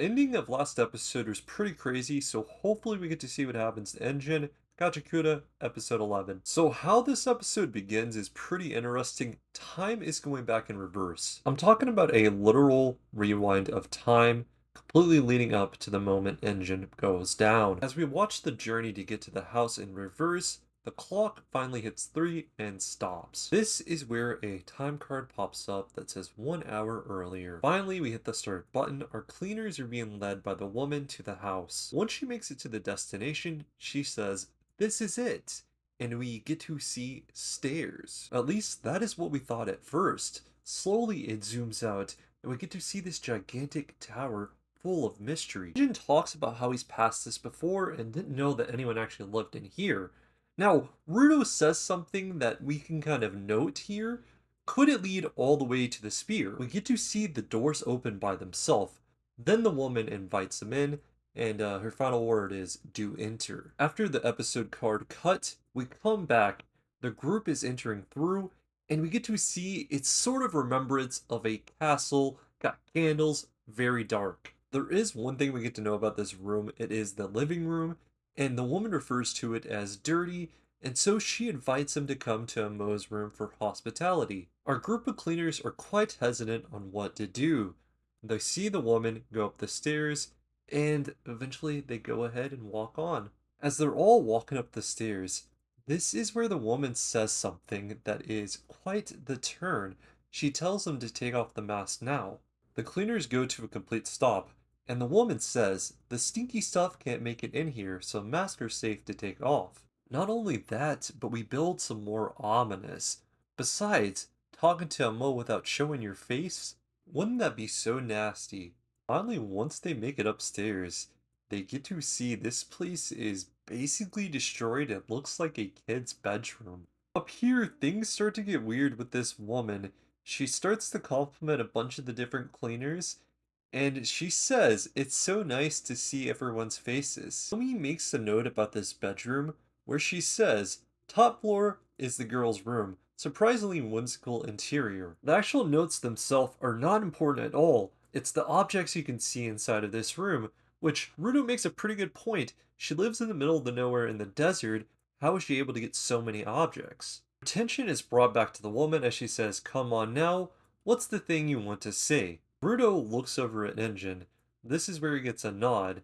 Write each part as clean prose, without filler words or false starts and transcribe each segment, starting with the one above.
ending of last episode was pretty crazy, so hopefully we get to see what happens to Engine, Gachiakuta, episode 11. So how this episode begins is pretty interesting. Time is going back in reverse. I'm talking about a literal rewind of time, completely leading up to the moment Engine goes down. As we watch the journey to get to the house in reverse, the clock finally hits 3 and stops. This is where a time card pops up that says 1 hour earlier. Finally, we hit the start button. Our cleaners are being led by the woman to the house. Once she makes it to the destination, she says, "This is it." And we get to see stairs. At least that is what we thought at first. Slowly it zooms out, and we get to see this gigantic tower full of mystery. Jin talks about how he's passed this before and didn't know that anyone actually lived in here. Now, Rudo says something that we can kind of note here. Could it lead all the way to the spear? We get to see the doors open by themselves. Then the woman invites them in, and her final word is, "Do enter." After the episode card cut, we come back. The group is entering through, and we get to see it's sort of remembrance of a castle, got candles, very dark. There is one thing we get to know about this room. It is the living room, and the woman refers to it as dirty, and so she invites him to come to Mo's room for hospitality. Our group of cleaners are quite hesitant on what to do. They see the woman go up the stairs, and eventually they go ahead and walk on. As they're all walking up the stairs, this is where the woman says something that is quite the turn. She tells them to take off the mask now. The cleaners go to a complete stop, and the woman says, "The stinky stuff can't make it in here, so masks are safe to take off." Not only that, but we build some more ominous. Besides, talking to a Mo without showing your face? Wouldn't that be so nasty? Finally, once they make it upstairs, they get to see this place is basically destroyed and looks like a kid's bedroom. Up here, things start to get weird with this woman. She starts to compliment a bunch of the different cleaners, and she says it's so nice to see everyone's faces. Tommy makes a note about this bedroom where she says, "Top floor is the girl's room. Surprisingly whimsical interior." The actual notes themselves are not important at all. It's the objects you can see inside of this room, which Rudo makes a pretty good point. She lives in the middle of the nowhere in the desert. How is she able to get so many objects? Attention is brought back to the woman as she says, "Come on now, what's the thing you want to say?" Rudo looks over at Engine. This is where he gets a nod.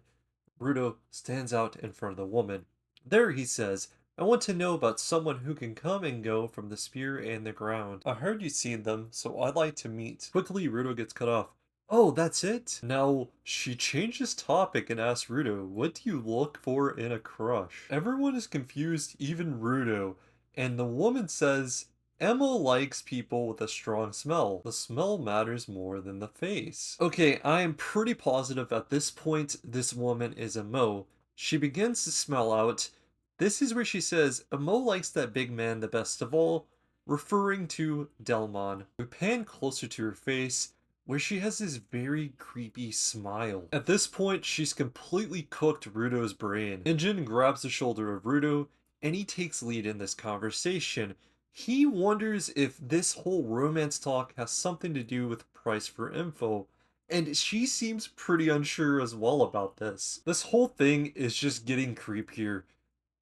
Rudo stands out in front of the woman. There, he says, "I want to know about someone who can come and go from the spear and the ground. I heard you'd seen them, so I'd like to meet." Quickly, Rudo gets cut off. "Oh, that's it?" Now, she changes topic and asks Rudo, "What do you look for in a crush?" Everyone is confused, even Rudo, and the woman says, "Emma likes people with a strong smell. The smell matters more than the face." Okay, I am pretty positive at this point this woman is a Mo. She begins to smell out. This is where she says, "A Mo likes that big man the best of all," referring to Delmon. We pan closer to her face, where she has this very creepy smile. At this point, she's completely cooked Rudo's brain. Injin grabs the shoulder of Rudo, and he takes lead in this conversation. He wonders if this whole romance talk has something to do with price for info, and she seems pretty unsure as well about this. This whole thing is just getting creepier.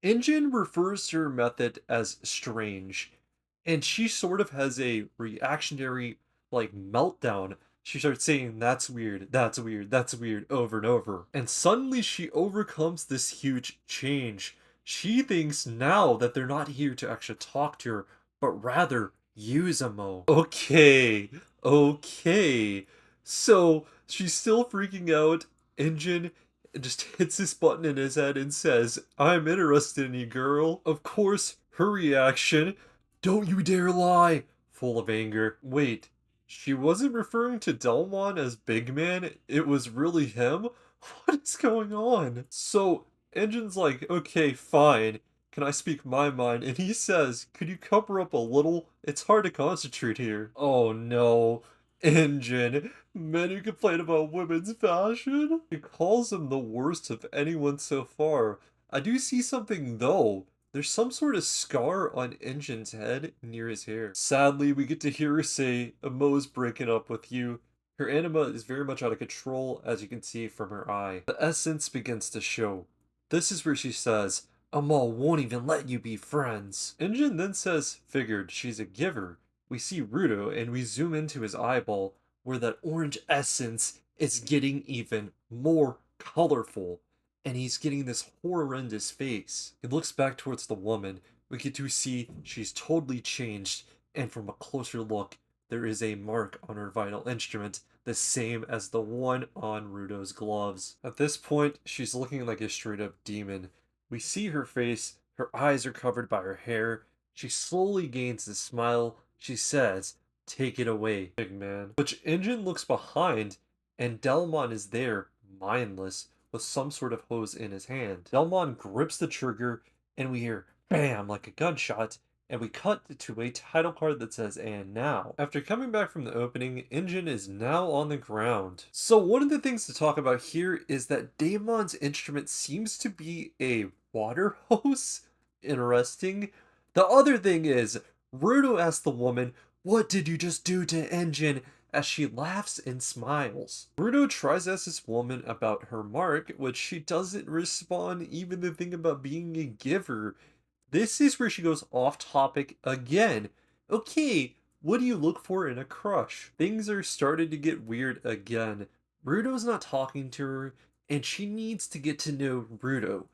Injin refers to her method as strange, and she sort of has a reactionary, like, meltdown. She starts saying, "That's weird, that's weird, that's weird," over and over. And suddenly she overcomes this huge change. She thinks now that they're not here to actually talk to her, but rather use a Mo. Okay, okay. So she's still freaking out. Injin just hits this button in his head and says, "I'm interested in you, girl." Of course, her reaction, "Don't you dare lie!" Full of anger. Wait, she wasn't referring to Delmon as Big Man? It was really him? What is going on? So, Engine's like, "Okay, fine. Can I speak my mind?" And he says, "Could you cover up a little? It's hard to concentrate here." Oh no. Engine. Men who complain about women's fashion? He calls him the worst of anyone so far. I do see something though. There's some sort of scar on Engine's head near his hair. Sadly, we get to hear her say, "Mo's breaking up with you." Her anima is very much out of control, as you can see from her eye. The essence begins to show. This is where she says, Amal won't even let you be friends. Injin then says, figured, she's a giver. We see Rudo and we zoom into his eyeball, where that orange essence is getting even more colorful. And he's getting this horrendous face. He looks back towards the woman. We get to see she's totally changed, and from a closer look, there is a mark on her vital instrument, the same as the one on Rudo's gloves. At this point, she's looking like a straight up demon. We see her face, her eyes are covered by her hair. She slowly gains a smile. She says, Take it away, big man. Which Injin looks behind, and Delmon is there, mindless, with some sort of hose in his hand. Delmon grips the trigger, and we hear BAM like a gunshot, and we cut to a title card that says "And now." After coming back from the opening, Injin is now on the ground. So one of the things to talk about here is that Daemon's instrument seems to be a water hose. Interesting. The other thing is, Rudo asks the woman, "What did you just do to Injin?" as she laughs and smiles. Rudo tries to ask this woman about her mark, which she doesn't respond, even the thing about being a giver. This is where she goes off topic again. Okay, what do you look for in a crush? Things are starting to get weird again. Rudo's not talking to her, and she needs to get to know Rudo.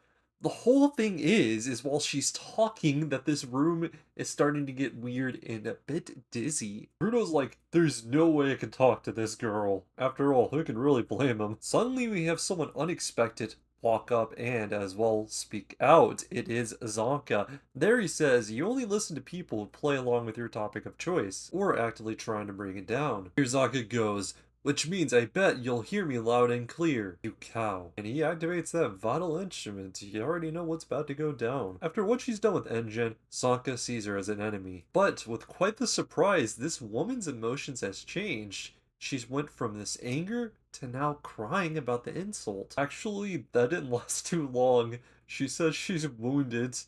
The whole thing is while she's talking that this room is starting to get weird and a bit dizzy. Rudo's like, there's no way I can talk to this girl. After all, who can really blame him? Suddenly we have someone unexpected walk up and as well speak out. It is Zonka. There he says, you only listen to people who play along with your topic of choice, or actively trying to bring it down. Here Zonka goes, which means I bet you'll hear me loud and clear, you cow. And he activates that vital instrument. You already know what's about to go down. After what she's done with Enjin, Sanka sees her as an enemy. But with quite the surprise, this woman's emotions has changed. She's went from this anger to now crying about the insult. Actually, that didn't last too long. She says she's wounded,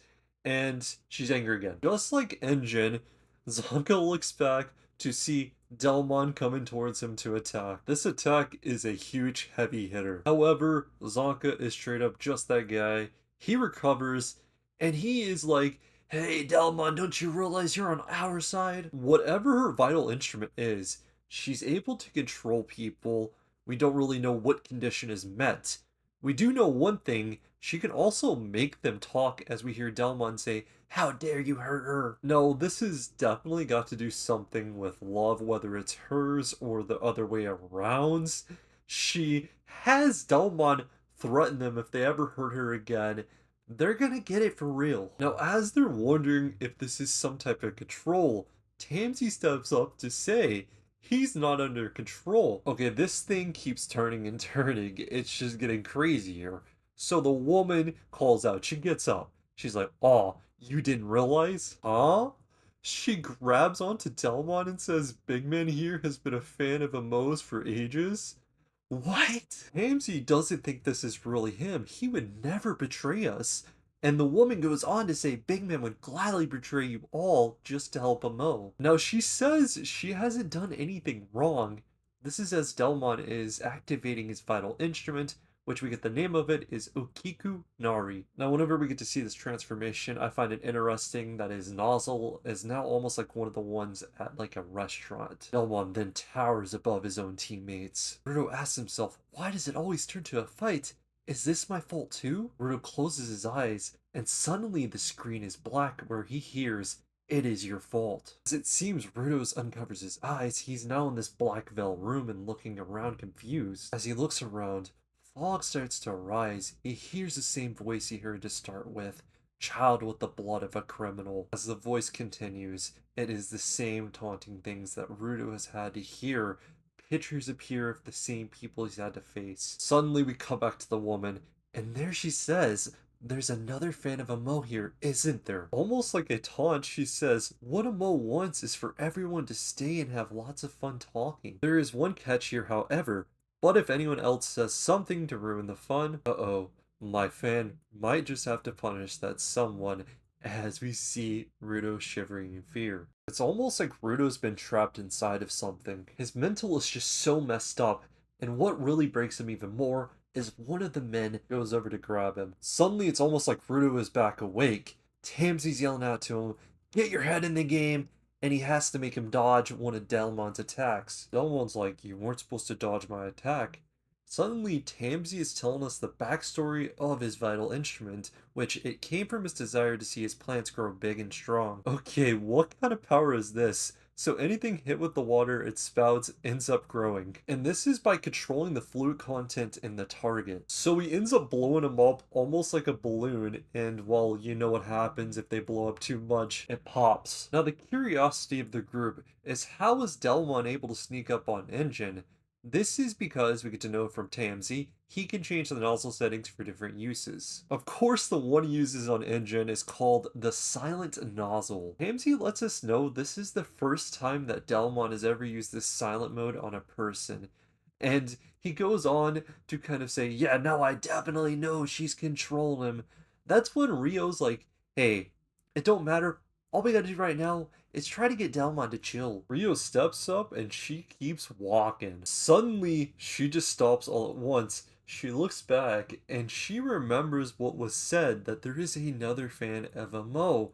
and she's angry again. Just like Enjin, Zonka looks back to see Delmon coming towards him to attack. This attack is a huge heavy hitter. However, Zonka is straight up just that guy. He recovers, and he is like, hey Delmon, don't you realize you're on our side? Whatever her vital instrument is, she's able to control people. We don't really know what condition is met. We do know one thing, she can also make them talk as we hear Delmon say, how dare you hurt her? No, this has definitely got to do something with love, whether it's hers or the other way around. She has Delmon threaten them if they ever hurt her again. They're gonna get it for real. Now, as they're wondering if this is some type of control, Tamsy steps up to say, he's not under control. Okay, this thing keeps turning and turning. It's just getting crazier. So the woman calls out. She gets up. She's like, "Aw, you didn't realize? Huh?" She grabs onto Delmon and says, Big Man here has been a fan of Amos for ages. What? Hamsey doesn't think this is really him. He would never betray us. And the woman goes on to say Big Man would gladly betray you all just to help Amo. Now she says she hasn't done anything wrong. This is as Delmon is activating his vital instrument, which we get the name of it is Okiku Nari. Now whenever we get to see this transformation, I find it interesting that his nozzle is now almost like one of the ones at like a restaurant. Delmon then towers above his own teammates. Rudo asks himself, why does it always turn to a fight? Is this my fault too? Rudo closes his eyes, and suddenly the screen is black where he hears, it is your fault. As it seems Rudo's uncovers his eyes, he's now in this black veil room and looking around confused. As he looks around, fog starts to arise. He hears the same voice he heard to start with, child with the blood of a criminal. As the voice continues, it is the same taunting things that Rudo has had to hear. Pictures appear of the same people he's had to face. Suddenly we come back to the woman, and there she says, there's another fan of Amo here, isn't there? Almost like a taunt, she says, what Amo wants is for everyone to stay and have lots of fun talking. There is one catch here, however, but if anyone else says something to ruin the fun, uh-oh, my fan might just have to punish that someone, as we see Rudo shivering in fear. It's almost like Ruto's been trapped inside of something. His mental is just so messed up, and what really breaks him even more is one of the men goes over to grab him. Suddenly, it's almost like Ruto is back awake. Tamsi's yelling out to him, "Get your head in the game!" And he has to make him dodge one of Delmon's attacks. Delmon's like, "You weren't supposed to dodge my attack." Suddenly, Tamsi is telling us the backstory of his vital instrument, which it came from his desire to see his plants grow big and strong. Okay, what kind of power is this? So anything hit with the water it spouts ends up growing. And this is by controlling the fluid content in the target. So he ends up blowing him up almost like a balloon, and well, you know what happens if they blow up too much, it pops. Now the curiosity of the group is, how is Delmon able to sneak up on Engine? This is because we get to know from Tamsi, he can change the nozzle settings for different uses. Of course, the one he uses on Engine is called the Silent Nozzle. Tamsi lets us know this is the first time that Delmon has ever used this silent mode on a person. And he goes on to kind of say, yeah, now I definitely know she's controlling him. That's when Rio's like, hey, it don't matter. All we gotta do right now is try to get Delmon to chill. Rio steps up and she keeps walking. Suddenly, she just stops all at once. She looks back and she remembers what was said, that there is another fan, Eva Mo.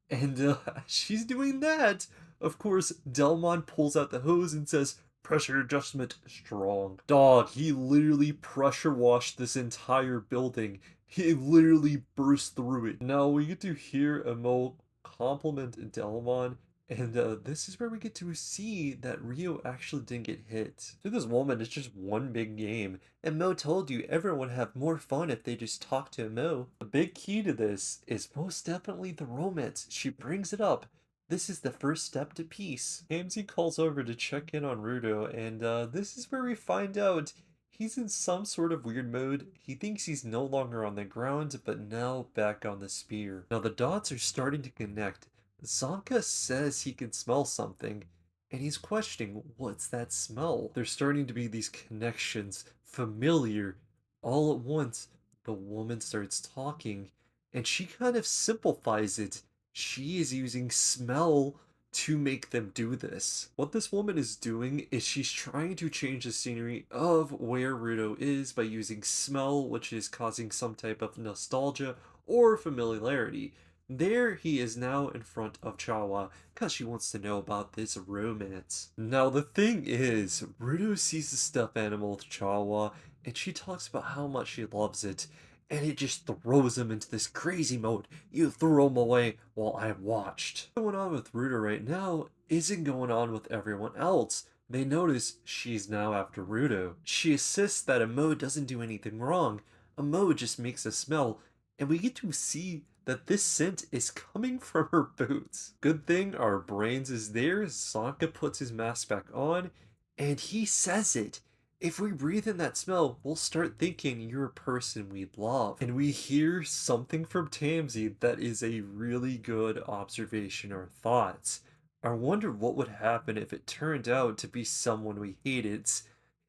And she's doing that. Of course, Delmon pulls out the hose and says, "Pressure adjustment strong." Dog, he literally pressure washed this entire building. He literally burst through it. Now we get to hear Emo compliment Delmon, and this is where we get to see that Rio actually didn't get hit. To this woman, it's just one big game, and Mo told you everyone would have more fun if they just talked to Mo. The big key to this is most definitely the romance. She brings it up. This is the first step to peace. Hamzy calls over to check in on Rudo, and this is where we find out he's in some sort of weird mode. He thinks he's no longer on the ground, but now back on the spear. Now the dots are starting to connect. Zonka says he can smell something, and he's questioning, what's that smell? There's starting to be these connections, familiar. All at once, the woman starts talking, and she kind of simplifies it. She is using smell to make them do this. What this woman is doing is she's trying to change the scenery of where Rudo is by using smell, which is causing some type of nostalgia or familiarity. There he is now in front of Chawa, because she wants to know about this romance. Now the thing is, Rudo sees the stuffed animal with Chawa, and she talks about how much she loves it, and it just throws him into this crazy mode. You threw him away while I watched. What's going on with Rudo right now isn't going on with everyone else. They notice she's now after Rudo. She insists that Amo doesn't do anything wrong. Amo just makes a smell, and we get to see that this scent is coming from her boots. Good thing our brains is there. Sanka puts his mask back on, and he says it. If we breathe in that smell, we'll start thinking you're a person we love. And we hear something from Tamsi that is a really good observation or thoughts. I wonder what would happen if it turned out to be someone we hated.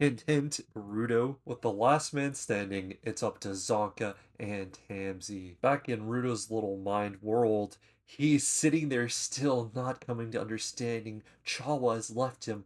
Hint, hint, Rudo. With the last man standing, it's up to Zonka and Tamsi. Back in Rudo's little mind world, he's sitting there still, not coming to understanding. Chawa has left him.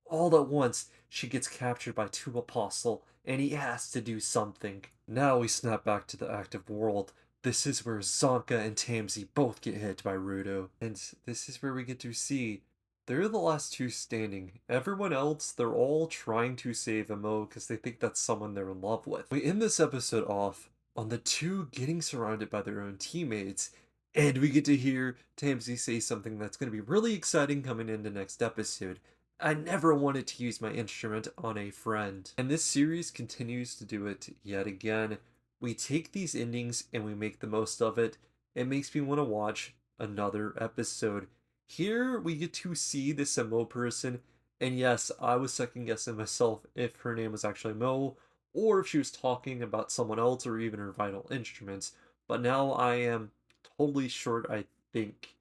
All at once, she gets captured by two apostle, and he has to do something. Now we snap back to the active world. This is where Zonka and Tamsi both get hit by Rudo, and this is where we get to see they're the last two standing. Everyone else, they're all trying to save Amo because they think that's someone they're in love with. We end this episode off on the two getting surrounded by their own teammates, and we get to hear Tamsi say something that's going to be really exciting coming into next episode. I never wanted to use my instrument on a friend. And this series continues to do it yet again. We take these endings and we make the most of it. It makes me want to watch another episode. Here we get to see this Mo person, and yes, I was second guessing myself if her name was actually Mo, or if she was talking about someone else or even her vital instruments. But now I am totally short, I think.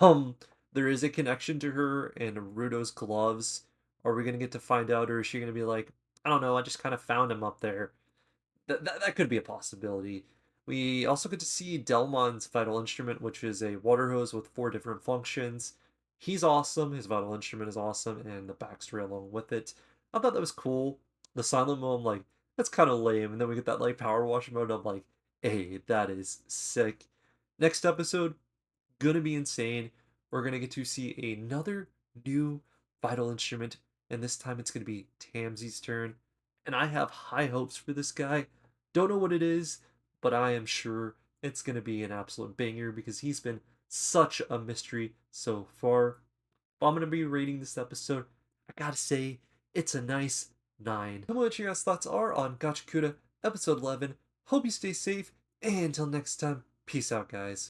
Um, there is a connection to her and Rudo's gloves. Are we gonna get to find out, or is she gonna be like, I don't know, I just kind of found him up there? That could be a possibility. We also get to see Delmon's vital instrument, which is a water hose with four different functions. He's awesome, his vital instrument is awesome, and the backstory along with it. I thought that was cool. The silent mode, I'm like, that's kind of lame. And then we get that like power wash mode. I'm like, hey, that is sick. Next episode, gonna be insane. We're gonna get to see another new vital instrument, and this time it's gonna be Tamsi's turn. And I have high hopes for this guy. Don't know what it is, but I am sure it's gonna be an absolute banger because he's been such a mystery so far. If I'm gonna be rating this episode, I gotta say it's a nice 9. Tell me what your guys' thoughts are on Gachiakuta episode 11. Hope you stay safe, and until next time, peace out, guys.